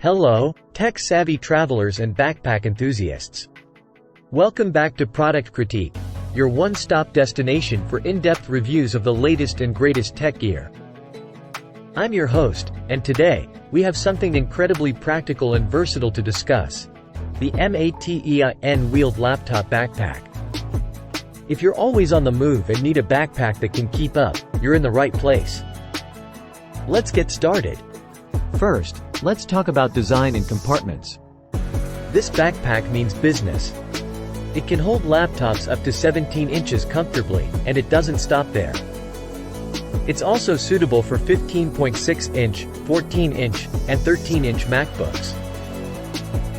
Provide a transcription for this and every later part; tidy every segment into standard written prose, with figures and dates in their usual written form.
Hello, tech-savvy travelers and backpack enthusiasts. Welcome back to Product Critique, your one-stop destination for in-depth reviews of the latest and greatest tech gear. I'm your host, and today, we have something incredibly practical and versatile to discuss: the MATEIN wheeled laptop backpack. If you're always on the move and need a backpack that can keep up, you're in the right place. Let's get started. First, let's talk about design and compartments. This backpack means business. It can hold laptops up to 17 inches comfortably, and it doesn't stop there. It's also suitable for 15.6-inch, 14-inch, and 13-inch MacBooks.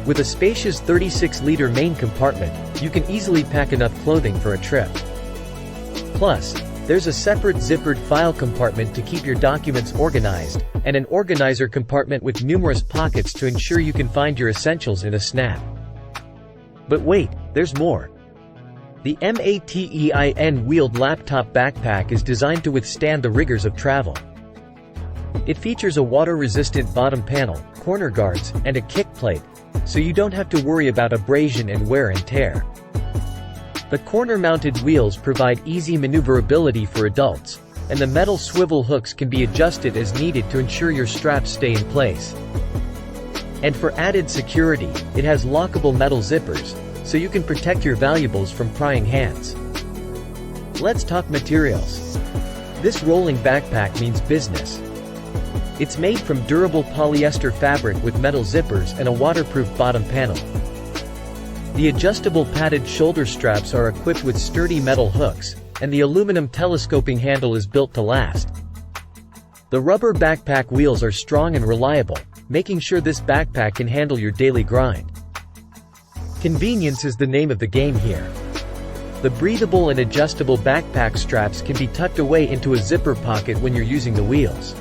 With a spacious 36-liter main compartment, you can easily pack enough clothing for a trip. Plus, there's a separate zippered file compartment to keep your documents organized, and an organizer compartment with numerous pockets to ensure you can find your essentials in a snap. But wait, there's more. The MATEIN wheeled laptop backpack is designed to withstand the rigors of travel. It features a water-resistant bottom panel, corner guards, and a kick plate, so you don't have to worry about abrasion and wear and tear. The corner-mounted wheels provide easy maneuverability for adults, and the metal swivel hooks can be adjusted as needed to ensure your straps stay in place. And for added security, it has lockable metal zippers, so you can protect your valuables from prying hands. Let's talk materials. This rolling backpack means business. It's made from durable polyester fabric with metal zippers and a waterproof bottom panel. The adjustable padded shoulder straps are equipped with sturdy metal hooks, and the aluminum telescoping handle is built to last. The rubber backpack wheels are strong and reliable, making sure this backpack can handle your daily grind. Convenience is the name of the game here. The breathable and adjustable backpack straps can be tucked away into a zipper pocket when you're using the wheels.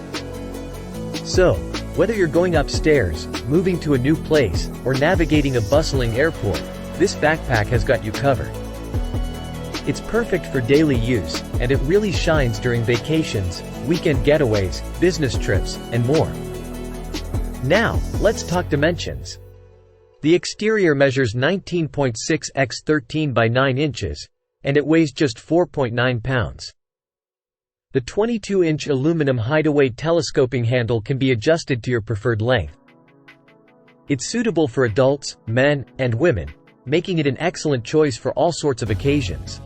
So, whether you're going upstairs, moving to a new place, or navigating a bustling airport, this backpack has got you covered. It's perfect for daily use, and it really shines during vacations, weekend getaways, business trips, and more. Now, let's talk dimensions. The exterior measures 19.6 x 13 by 9 inches, and it weighs just 4.9 pounds. The 22-inch aluminum hideaway telescoping handle can be adjusted to your preferred length. It's suitable for adults, men, and women, making it an excellent choice for all sorts of occasions.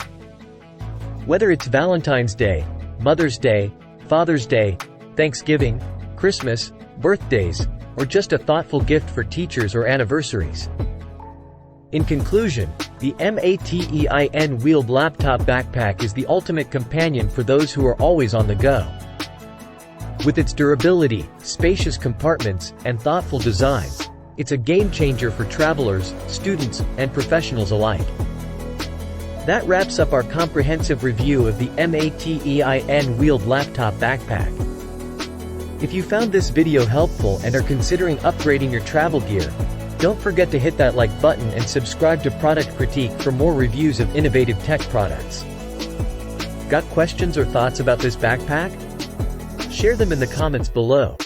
Whether it's Valentine's Day, Mother's Day, Father's Day, Thanksgiving, Christmas, birthdays, or just a thoughtful gift for teachers or anniversaries. In conclusion, the MATEIN wheeled laptop backpack is the ultimate companion for those who are always on the go. With its durability, spacious compartments, and thoughtful designs, it's a game-changer for travelers, students, and professionals alike. That wraps up our comprehensive review of the MATEIN wheeled laptop backpack. If you found this video helpful and are considering upgrading your travel gear, don't forget to hit that like button and subscribe to Product Critique for more reviews of innovative tech products. Got questions or thoughts about this backpack? Share them in the comments below.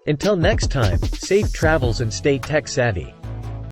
Until next time, safe travels and stay tech savvy.